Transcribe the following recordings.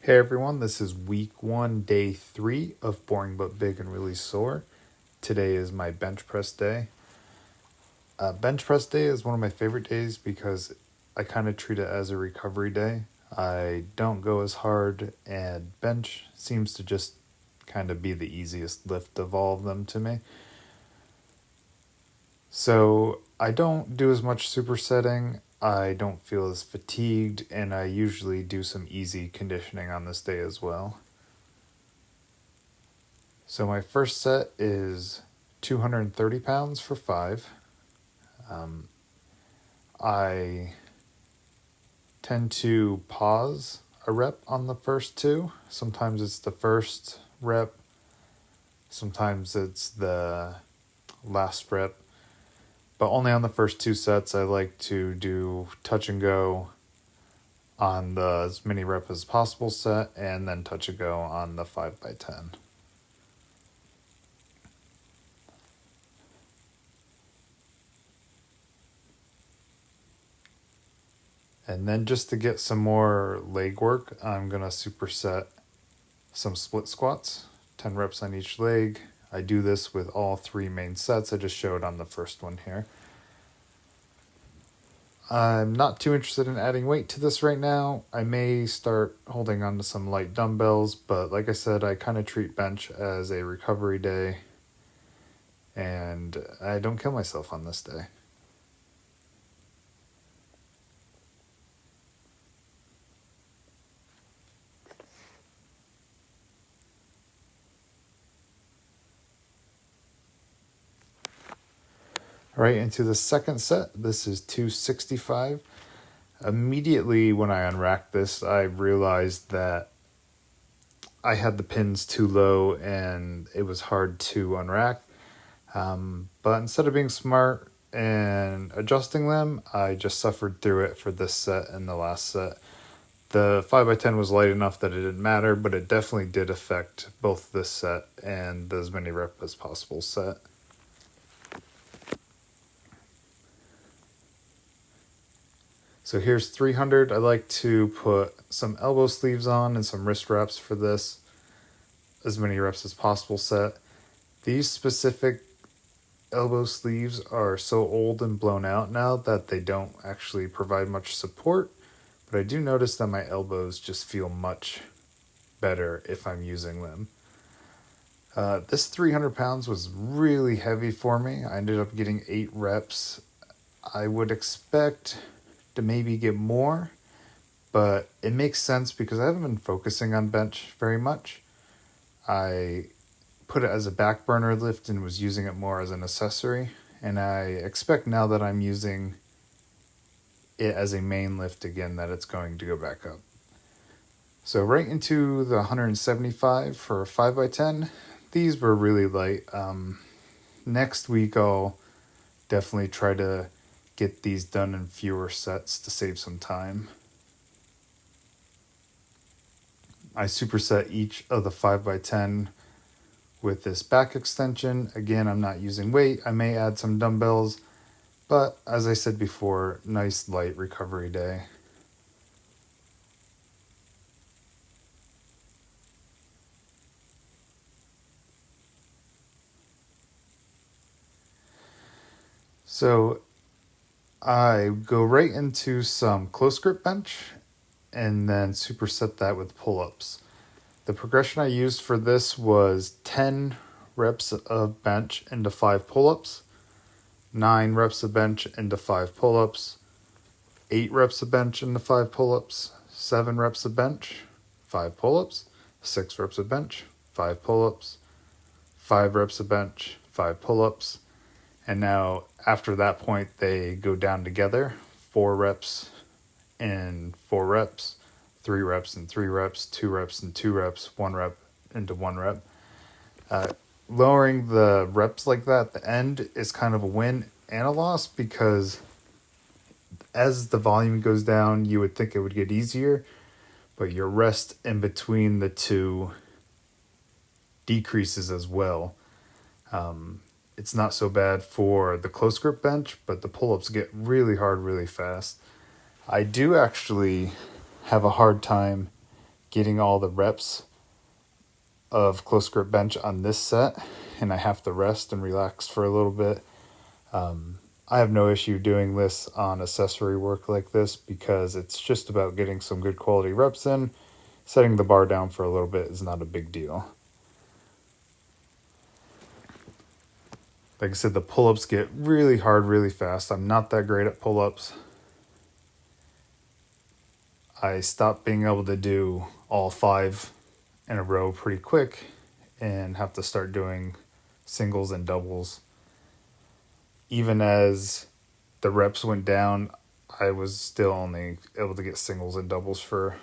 Hey everyone, this is week 1, day 3 of Boring But Big and Really Sore. Today is my bench press day. Bench press day is one of my favorite days because I kind of treat it as a recovery day. I don't go as hard, and bench seems to just kind of be the easiest lift of all of them to me. So I don't do as much supersetting. I don't feel as fatigued, and I usually do some easy conditioning on this day as well. So my first set is 230 pounds for 5. I tend to pause a rep on the first 2. Sometimes it's the first rep, sometimes it's the last rep, but only on the first 2 sets. I like to do touch and go on the as many rep as possible set, and then touch and go on the 5x10. And then just to get some more leg work, I'm going to superset some split squats, 10 reps on each leg. I do this with all 3 main sets. I just showed on the first one here. I'm not too interested in adding weight to this right now. I may start holding on to some light dumbbells, but like I said, I kind of treat bench as a recovery day, and I don't kill myself on this day. All right, into the second set. This is 265. Immediately when I unracked this, I realized that I had the pins too low and it was hard to unrack. But instead of being smart and adjusting them, I just suffered through it for this set and the last set. The 5x10 was light enough that it didn't matter, but it definitely did affect both this set and the as many reps as possible set. So here's 300. I like to put some elbow sleeves on and some wrist wraps for this as many reps as possible set. These specific elbow sleeves are so old and blown out now that they don't actually provide much support, but I do notice that my elbows just feel much better if I'm using them. This 300 pounds was really heavy for me. I ended up getting 8 reps. I would expect to maybe get more, but it makes sense because I haven't been focusing on bench very much. I put it as a back burner lift and was using it more as an accessory, and I expect now that I'm using it as a main lift again that it's going to go back up. So right into the 175 for 5x10. These were really light. Next week I'll definitely try to get these done in fewer sets to save some time. I superset each of the 5x10 with this back extension. Again, I'm not using weight. I may add some dumbbells, but as I said before, nice light recovery day. So I go right into some close grip bench and then superset that with pull-ups. The progression I used for this was 10 reps of bench into 5 pull-ups, 9 reps of bench into 5 pull-ups, 8 reps of bench into 5 pull-ups, 7 reps of bench, 5 pull-ups, 6 reps of bench, 5 pull-ups, 5 reps of bench, 5 pull-ups, and now after that point they go down together, 4 reps and 4 reps, 3 reps and 3 reps, 2 reps and 2 reps, 1 rep into 1 rep. Lowering the reps like that at the end is kind of a win and a loss because as the volume goes down, you would think it would get easier, but your rest in between the two decreases as well. It's not so bad for the close grip bench, but the pull-ups get really hard really fast. I do actually have a hard time getting all the reps of close grip bench on this set, and I have to rest and relax for a little bit. I have no issue doing this on accessory work like this because it's just about getting some good quality reps in. Setting the bar down for a little bit is not a big deal. Like I said, the pull-ups get really hard really fast. I'm not that great at pull-ups. I stopped being able to do all 5 in a row pretty quick and have to start doing singles and doubles. Even as the reps went down, I was still only able to get singles and doubles for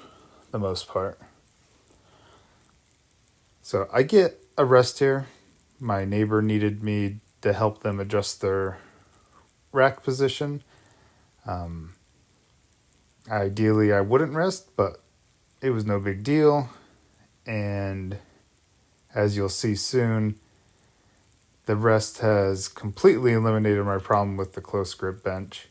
the most part. So I get a rest here. My neighbor needed me to help them adjust their rack position. Ideally, I wouldn't rest, but it was no big deal. And as you'll see soon, the rest has completely eliminated my problem with the close grip bench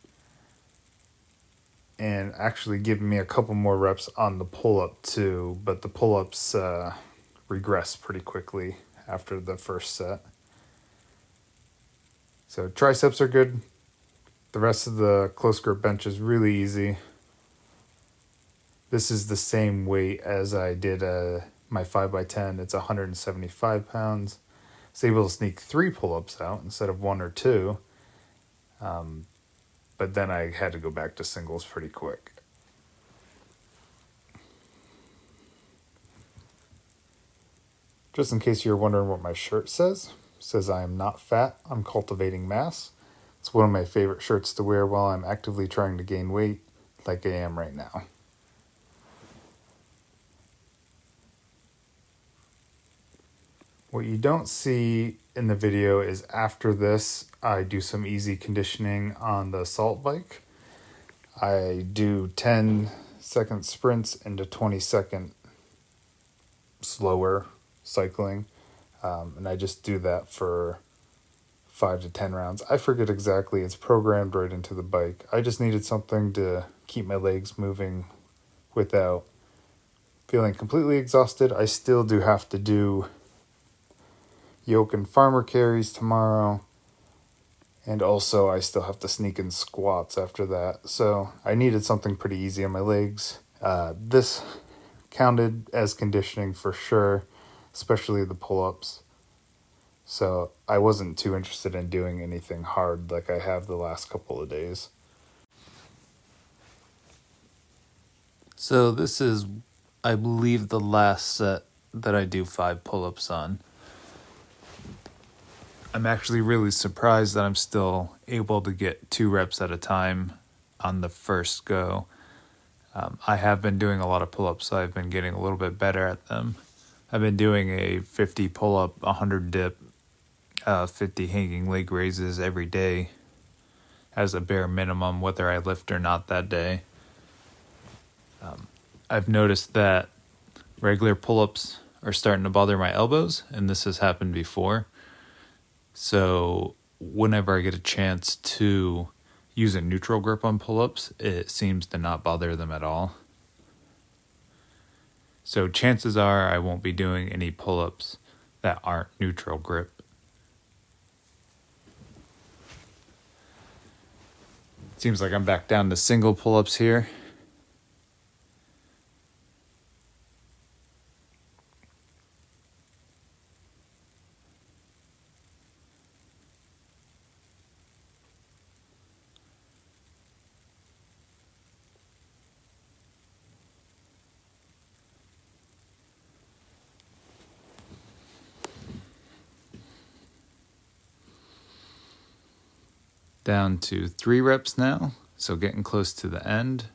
and actually given me a couple more reps on the pull-up too, but the pull-ups regress pretty quickly after the first set. So triceps are good. The rest of the close grip bench is really easy. This is the same weight as I did my 5x10. It's 175 pounds. I was able to sneak 3 pull-ups out instead of 1 or 2. But then I had to go back to singles pretty quick. Just in case you're wondering what my shirt says, it says I am not fat, I'm cultivating mass. It's one of my favorite shirts to wear while I'm actively trying to gain weight, like I am right now. What you don't see in the video is after this, I do some easy conditioning on the assault bike. I do 10-second sprints into 20-second slower cycling. And I just do that for 5 to 10 rounds. I forget exactly. It's programmed right into the bike. I just needed something to keep my legs moving without feeling completely exhausted. I still do have to do yoke and farmer carries tomorrow. And also I still have to sneak in squats after that. So I needed something pretty easy on my legs. This counted as conditioning for sure, especially the pull-ups. So I wasn't too interested in doing anything hard like I have the last couple of days. So this is, I believe, the last set that I do 5 pull-ups on. I'm actually really surprised that I'm still able to get 2 reps at a time on the first go. I have been doing a lot of pull-ups, so I've been getting a little bit better at them. I've been doing a 50 pull-up, 100 dip, 50 hanging leg raises every day as a bare minimum, whether I lift or not that day. I've noticed that regular pull-ups are starting to bother my elbows, and this has happened before. So whenever I get a chance to use a neutral grip on pull-ups, it seems to not bother them at all. So chances are I won't be doing any pull-ups that aren't neutral grip. Seems like I'm back down to single pull-ups here. Down to 3 reps now, so getting close to the end.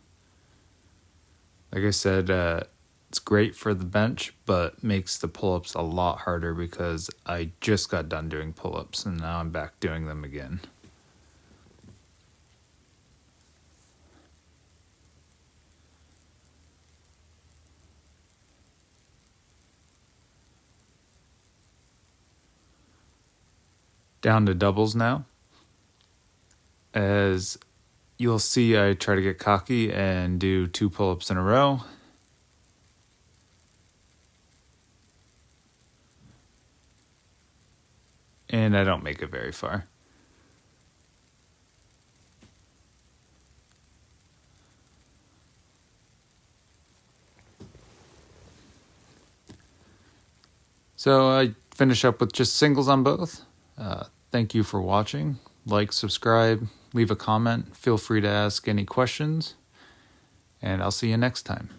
Like I said, it's great for the bench, but makes the pull-ups a lot harder because I just got done doing pull-ups and now I'm back doing them again. Down to doubles now. As you'll see, I try to get cocky and do 2 pull-ups in a row. and I don't make it very far. So I finish up with just singles on both. Thank you for watching. Like, subscribe, leave a comment. Feel free to ask any questions, and I'll see you next time.